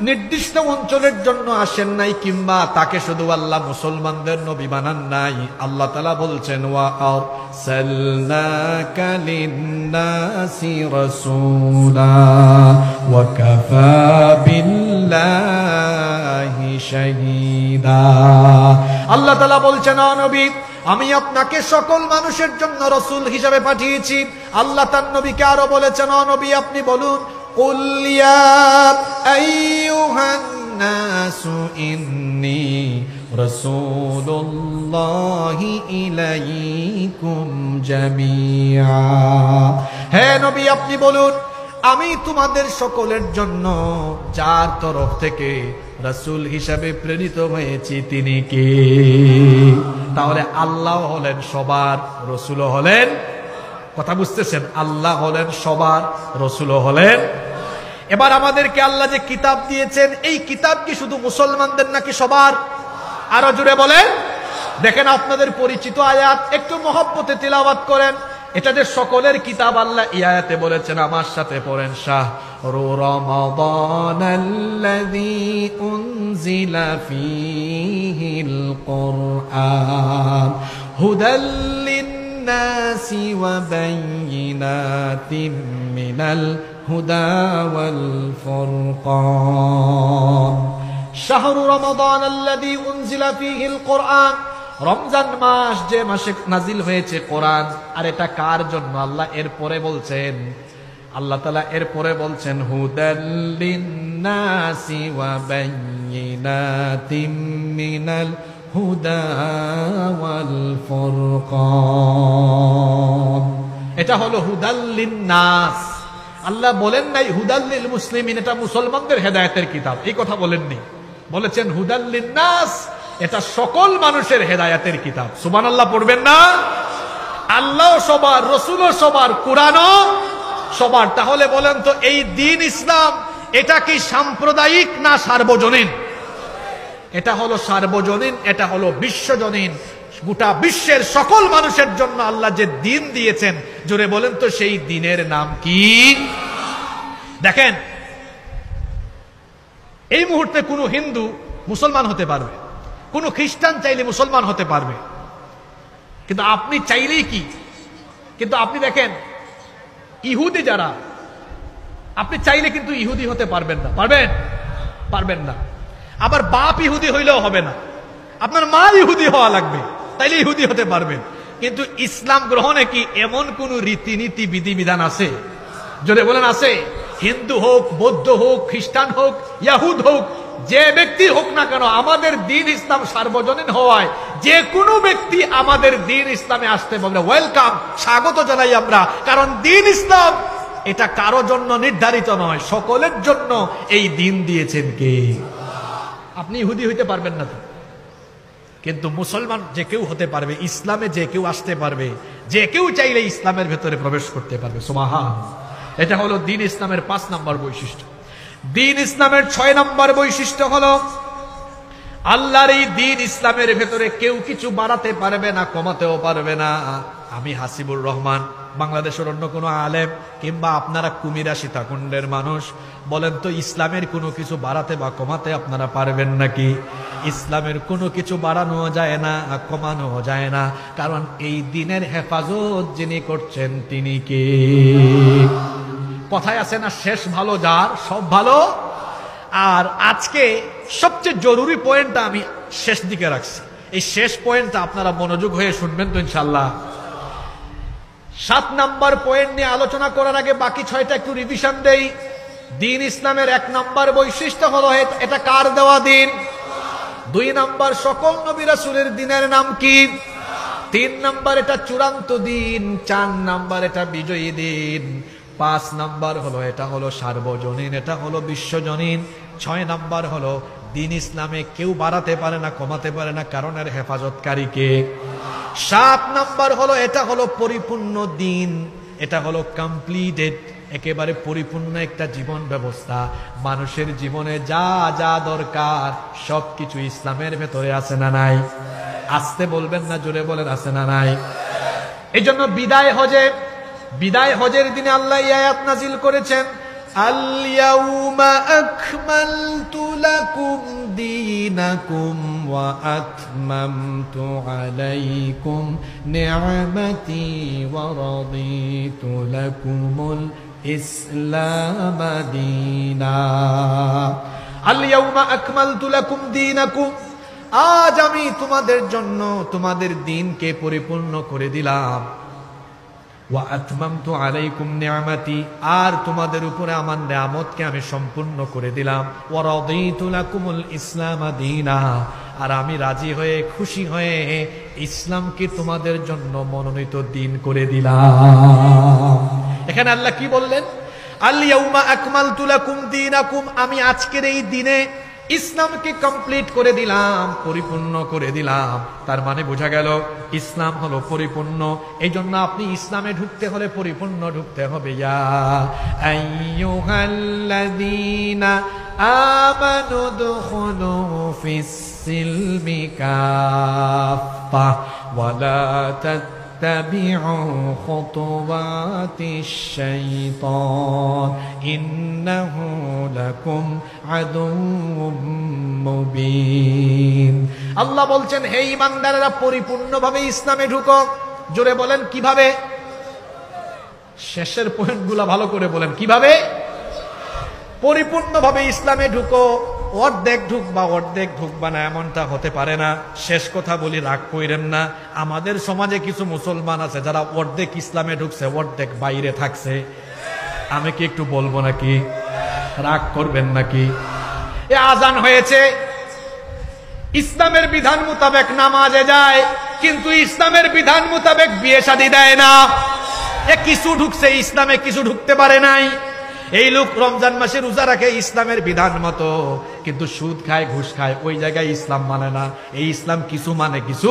নির্দিষ্ট অঞ্চলের জন্য আসেন নাই, কিংবা তাকে শুধু আল্লাহ মুসলমানদের নবী বানান নাই। আল্লাহ তাআলা বলছেন, ওয়া আরসালনাকা লিন্নাসি রাসূলা ওয়া কাফা বিল্লাহি শাহীদা। আল্লাহ তাআলা বলছেন, ও নবী, আমি আপনাকে সকল মানুষের জন্য রাসূল হিসেবে পাঠিয়েছি। আল্লাহ তার নবীকে আরো বলেছেন, ও নবী, আপনি বলুন, قل يا أيها الناس إني رسول الله إليكم جميعا। হে নবী, আপনি বলুন, আমি তোমাদের সকলের জন্য যার তরফ থেকে রাসূল হিসাবে প্রেরিত হয়েছি, তিনি কে? তাহলে আল্লাহ হলেন সবার, রাসূল হলেন, কথা বুঝতেছেন? আল্লাহ হলেন সবার, রাসূল হলেন। এবার আমাদেরকে আল্লাহ যে কিতাব দিয়েছেন, এই কিতাব কি শুধু মুসলমানদের নাকি সবার? আরো জোরে বলেন। দেখেন আপনাদের পরিচিত আয়াত, একটু মহব্বতে তিলাওয়াত করেন। এটা যে সকলের কিতাব, আল্লাহ এই আয়াতে বলেছেন, আমার সাথে পড়েন, শাহরু রমাদানাল্লাযী উনজিলা ফীহিল কুরআন হুদাল লিন্নাস ওয়া বাইয়িনাতিম মিনাল হুদা ওয়াল ফুরকান। শাহরু রমাদানাল্লাযী উনজিলা ফীহিল কুরআন, রমজান মাস যে মাসে নাজিল হয়েছে কোরআন, আর এটা কার জন্য? আল্লাহ এরপরে বলছেন, আল্লাহ তাআলা এরপরে বলছেন হুদাল লিন্নাসি ওয়া বায়্যিনাতিম মিনাল হুদা ওয়াল ফুরকান। এটা হলো হুদাল লিন্নাস। আল্লাহ বলেন নাই হুদাল লিল মুসলিমিন, এটা মুসলমানদের হেদায়েতের কিতাব, এই কথা বলেননি। বলেছেন হুদাল লিন্নাস, এটা সকল মানুষের হেদায়েতের কিতাব। সুবহানাল্লাহ পড়বেন না? আল্লাহ সবার, রাসূলও সবার, কোরআনও সবার। তাহলে বলেন তো এই দ্বীন ইসলাম এটা কি সাম্প্রদায়িক না সার্বজনীন? এটা হলো সার্বজনীন, এটা হলো বিশ্বজনীন। গোটা বিশ্বের সকল মানুষের জন্য আল্লাহ যে দ্বীন দিয়েছেন, জোরে বলেন তো সেই দ্বীনের নাম কি? দেখেন, এই মুহূর্তে কোনো হিন্দু মুসলমান হতে পারবে, কোনো খ্রিস্টান চাইলে মুসলমান হতে পারবে, কিন্তু আপনি চাইলেই কি? কিন্তু আপনি দেখেন ইহুদি যারা, আপনি চাইলে কিন্তু ইহুদি হতে পারবেন না। পারবেন? পারবেন না। আবার বাপ ইহুদি হইলেও হবে না, আপনার মা ইহুদি হওয়া লাগবে, তাইলে ইহুদি হতে পারবেন। কিন্তু ইসলাম গ্রহণে কি এমন কোন রীতিনীতি বিধিবিধান আছে? যদি বলেন আছে। হিন্দু হোক, বৌদ্ধ হোক, খ্রিস্টান হোক, ইয়াহুদ হোক, যে ব্যক্তি হোক না কেন, আমাদের দ্বীন ইসলাম সার্বজনীন হওয়ায় যে কোনো ব্যক্তি আমাদের দ্বীন ইসলামে আসতে পারবে, ওয়েলকাম, স্বাগত জানাই আমরা। কারণ দ্বীন ইসলাম এটা কারো জন্য নির্ধারিত নয়, সকলের জন্য এই দ্বীন দিয়েছেন কে? আপনি ইহুদি হইতে পারবেন না তো, কিন্তু মুসলমান যে কেউ হতে পারবে, ইসলামে যে কেউ আসতে পারবে, যে কেউ চাইলে ইসলামের ভেতরে প্রবেশ করতে পারবে। সুবহানাল্লাহ। এটা হলো দ্বীন ইসলামের 5 নম্বর বৈশিষ্ট্য। দ্বীন ইসলামের 6 নম্বর বৈশিষ্ট্য হলো আল্লাহর এই দ্বীন ইসলামের ভেতরে কেউ কিছু বাড়াতে পারবে না, কমাতেও পারবে না। আমি হাসিবুর রহমান, বাংলাদেশের অন্য কোনো আলেম, কিংবা আপনারা কুমিরা সীতাকুণ্ডের মানুষ, বলেন তো ইসলামের কোনো কিছু বাড়াতে বা কমাতে আপনারা পারবেন নাকি? ইসলামের কোনো কিছু বাড়ানো যায় না, কমানো যায় না, কারণ এই দ্বীনের হেফাজত যিনি করছেন তিনি কে? কথায় আছে না, শেষ ভালো যার, সব ভালো। আর আজকে সবচেয়ে জরুরি পয়েন্টটা আমি শেষ দিকে রাখছি। এই শেষ পয়েন্টটা আপনারা মনোযোগ হয়ে শুনবেন তো ইনশাআল্লাহ। 7 নম্বর পয়েন্ট নিয়ে আলোচনা করার আগে বাকি 6টা একটু রিভিশন দেই। দ্বীন ইসলামের 1 নম্বর বৈশিষ্ট্য হলো এটা কার দেওয়া দ্বীন? 2 নম্বর, সকল নবী রাসূলের দ্বীনের নাম কি? 3 নম্বর, এটা চূড়ান্ত দ্বীন। 4 নম্বর, এটা বিজয়ী দ্বীন। 5 নম্বর হলো এটা হলো সার্বজনীন, এটা হলো বিশ্বজনীন। 6 নম্বর হলো দ্বীন ইসলামে কেউ বাড়াতে পারে না, কমাতে পারে না, কারণের হেফাজতকারী কে? 7 নম্বর হলো এটা হলো পরিপূর্ণ দ্বীন, এটা হলো কমপ্লিটেড, একেবারে পরিপূর্ণ একটা জীবন ব্যবস্থা। মানুষের জীবনে যা যা দরকার সবকিছু ইসলামের ভেতরে আছে না নাই? আসতে বলবেন না, জোরে বলেন আছে না নাই? এই জন্য বিদায় হজের দিনে আল্লাহ এই আয়াত নাজিল করেছেন, আল ইয়াউমা আকমালতু লাকুম দীনাকুম ওয়া আতমামতু আলাইকুম নি'মাতি ওয়া রাদিতু লাকুমুল ইসলাম দীনা। আল ইয়াউমা আকমালতু লাকুম দীনাকুম, আজ আমি তোমাদের জন্য তোমাদের দ্বীনকে পরিপূর্ণ করে দিলাম। ওয়া আতমামতু আলাইকুম নি'মাতি, আর তোমাদের উপরে আমার নিয়ামতকে আমি সম্পূর্ণ করে দিলাম। ওয়া রাদিতু লাকুমুল ইসলাম দীনা, আর আমি রাজি হয়ে খুশি হয়ে ইসলামকে তোমাদের জন্য মনোনীত দ্বীন করে দিলাম। এখানে আল্লাহ কি বললেন? আল ইয়াউমা আকমালতু লাকুম দীনাকুম, আমি আজকের এই দিনে ইসলামকে কমপ্লিট করে দিলাম, পরিপূর্ণ করে দিলাম। তার মানে বোঝা গেল ইসলাম হলো পরিপূর্ণ। এই জন্য আপনি ইসলামে ঢুকতে হলে পরিপূর্ণ ঢুকতে হবে। ইয়া আইয়ুহাল্লাযীনা আমানু দুখুলু ফিস সিলমি কাফা ওয়া লা اتبعوا خطوات الشيطان إنه لكم عدو مبين। আল্লাহ বলছেন, হে ঈমানদারেরা, পরিপূর্ণভাবে ইসলামে ঢুকো। জোরে বলেন কিভাবে? শেষের পয়েন্টগুলো ভালো করে বলেন, কিভাবে পরিপূর্ণভাবে ইসলামে ঢুকো? অর্ধেক ঢুকবা অর্ধেক ঢুকবা না এমনটা হতে পারে না। শেষ কথা বলি, রাগ কইরেন না, আমাদের সমাজে কিছু মুসলমান আছে যারা অর্ধেক ইসলামে ঢুকছে অর্ধেক বাইরে থাকছে। আমি কি একটু বলবো নাকি? রাগ করবেন নাকি? এ আজান হয়েছে, ইসলামের বিধান মোতাবেক নামাজে যায়, কিন্তু ইসলামের বিধান মোতাবেক বিয়ে শাদী দেয় না। এ কিছু ঢুকছে ইসলামে, কিছু ঢুকতে পারে নাই। এই লোক রমজান মাসে রোজা রাখে ইসলামের বিধান মতো, কিন্তু সুদ খায়, ঘুষ খায়, ওই জায়গায় ইসলাম মানে না। এই ইসলাম কিছু মানে কিছু।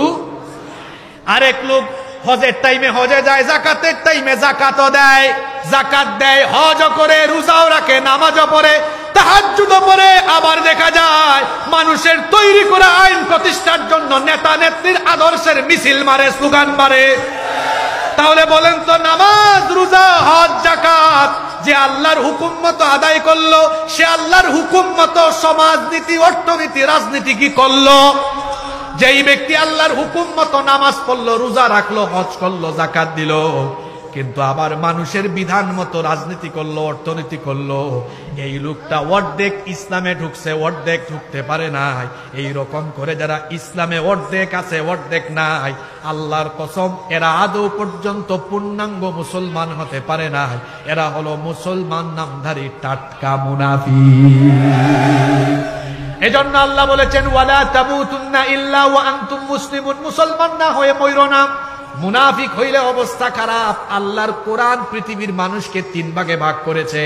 আরেক লোক হজের টাইমে হজে যায়, জাকাতের টাইমে জাকাতও দেয়, জাকাত দেয়, হজও করে, রোজাও রাখে, নামাজও পড়ে, তাহাজ্জুদও পড়ে। আবার দেখা যায় মানুষের তৈরি করা আইন প্রতিষ্ঠার জন্য নেতা নেত্রীর আদর্শের মিছিল মারে, স্লোগান মারে। তাহলে বলেন তো, নামাজ, রোজা, হজ, যাকাত যে আল্লাহর হুকুম মতো আদায় করলো, সে আল্লাহর হুকুম মতো সমাজনীতি, অর্থনীতি, রাজনীতি কি করলো? যেই ব্যক্তি আল্লাহর হুকুম মতো নামাজ পড়লো, রোজা রাখলো, হজ করলো, যাকাত দিল, কিন্তু আবার মানুষের বিধান মতো রাজনীতি করলো, অর্থনীতি করলো, এই লোকটা অর্ধেক ইসলামে ঢুকছে, অর্ধেক ঢুকতে পারে নাই। এই রকম করে যারা ইসলামে অর্ধেক আছে, অর্ধেক নাই, আল্লাহর কসম এরা আদৌ পর্যন্ত পূর্ণাঙ্গ মুসলমান হতে পারে নাই। এরা হলো মুসলমান নামধারী টাটকা মুনাফিক। এজন্য আল্লাহ বলেছেন, ওয়ালা তামুতুন্না ইল্লা ওয়া আনতুম মুসলিমুন। মুসলমান না হয়ে মইরো না। মুনাফিক হইলে অবস্থা খারাপ। আল্লাহর কোরআন পৃথিবীর মানুষকে 3 ভাগে ভাগ করেছে।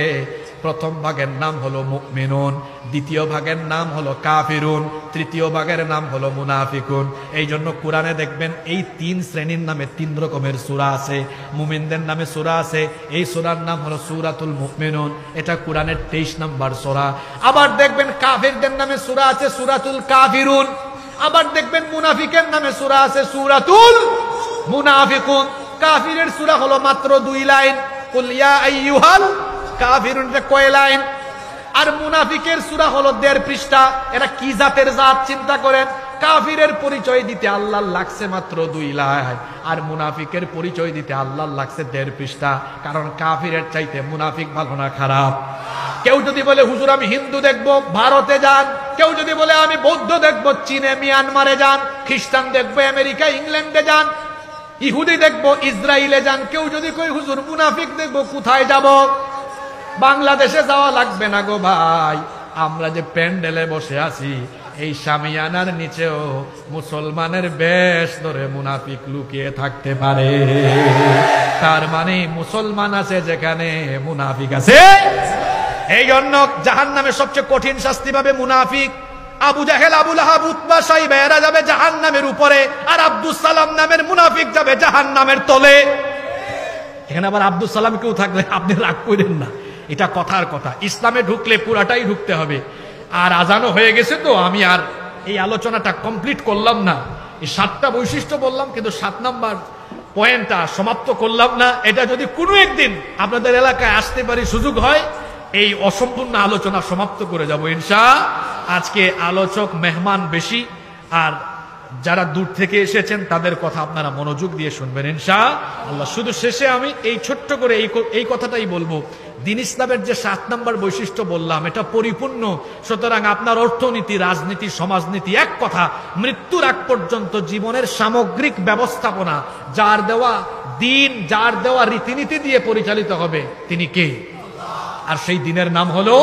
প্রথম ভাগের নাম হলো মুমিনুন, দ্বিতীয় ভাগের নাম হলো কাফিরুন, তৃতীয় ভাগের নাম হলো মুনাফিকুন। এই জন্য কোরআনে দেখবেন এই 3 শ্রেণীর নামে 3 রকমের সূরা আছে। মুমিনদের নামে সূরা আছে, এই সূরার নাম হলো সূরাতুল মুমিনুন, এটা কোরআনের 23 নম্বর সূরা। আবার দেখবেন কাফিরদের নামে সূরা আছে, সূরাতুল কাফিরুন। আবার দেখবেন মুনাফিকের নামে সূরা আছে, সূরাতুল মুনাফিকুন। কাফিরের সূরা হলো মাত্র 2 লাইন, কুল ইয়া আইয়ুহাল কাফিরুন, এটা কয় লাইন? আর মুনাফিকের সূরা হলো 1.5 পৃষ্ঠা। এরা কি জাতের জাত চিন্তা করেন। কাফিরের পরিচয় দিতে আল্লাহ লাগছে মাত্র 2 লাইন, আর মুনাফিকের পরিচয় দিতে আল্লাহ লাগছে 1.5 পৃষ্ঠা। কারণ কাফিরের চাইতে মুনাফিক ভালো না খারাপ? কেউ যদি বলে হুজুর আমি হিন্দু দেখবো, ভারতে যান। কেউ যদি বলে আমি বৌদ্ধ দেখবো, চীনে, মিয়ানমারে যান। খ্রিস্টান দেখবো, আমেরিকা, ইংল্যান্ডে যান। ইহুদি দেখবো, ইসরায়েলে যান। কেউ যদি কই হুজুর মুনাফিক দেখবো, কোথায় যাব? বাংলাদেশে যাওয়া লাগবে না গো ভাই। আমরা যে প্যান্ডেলে বসে আছি, এই শামিয়ানার নিচেও মুসলমানের বেশ ধরে মুনাফিক লুকিয়ে থাকতে পারে। তার মানে মুসলমান আছে যেখানে, মুনাফিক আছে। এই জন্য জাহান্নামে সবচেয়ে কঠিন শাস্তি পাবে মুনাফিক। আবু জাহেল, আবু লাহাব, উতবা, সাইবা এরা যাবে জাহান্নামের উপরে, আর আব্দুস সালাম নামের মুনাফিক যাবে জাহান্নামের তলে। এখানে আবার আব্দুস সালাম কেউ থাকলে আপনি রাগ করেন না, এটা কথার কথা। ইসলামে ঢুকলে পুরাটাই ঢুকতে হবে। আর আজানও হয়ে গেছে, তো আমি আর এই আলোচনাটা কমপ্লিট করলাম না। এই 7টা বৈশিষ্ট্য বললাম, কিন্তু 7 নম্বর পয়েন্টটা সমাপ্ত করলাম না। এটা যদি কোনো একদিন আপনাদের এলাকায় আসতে পারি, সুযোগ হয়, এই অসম্পূর্ণ আলোচনা সমাপ্ত করে যাব ইনশাআল্লাহ। আজকে আলোচক মেহমান বেশি, আর যারা দূর থেকে এসেছেন তাদের কথা আপনারা মনোযোগ দিয়ে শুনবেন ইনশাআল্লাহ। শুধু শেষে আমি এই ছোট্ট করে এই কথাটাই বলবো, দিন ইসলামের যে 7 নম্বর বৈশিষ্ট্য বললাম, এটা পরিপূর্ণ। সুতরাং আপনার অর্থনীতি, রাজনীতি, সমাজনীতি, এক কথা, মৃত্যুর আগ পর্যন্ত জীবনের সামগ্রিক ব্যবস্থাপনা যার দেওয়া দিন, যার দেওয়া রীতিনীতি দিয়ে পরিচালিত হবে, তিনি কে? আর সেই দিনের নাম হলো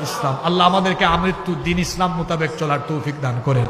ইসলাম। আল্লাহ আমাদেরকে আমৃত্যু দিন ইসলাম মোতাবেক চলার তৌফিক দান করেন।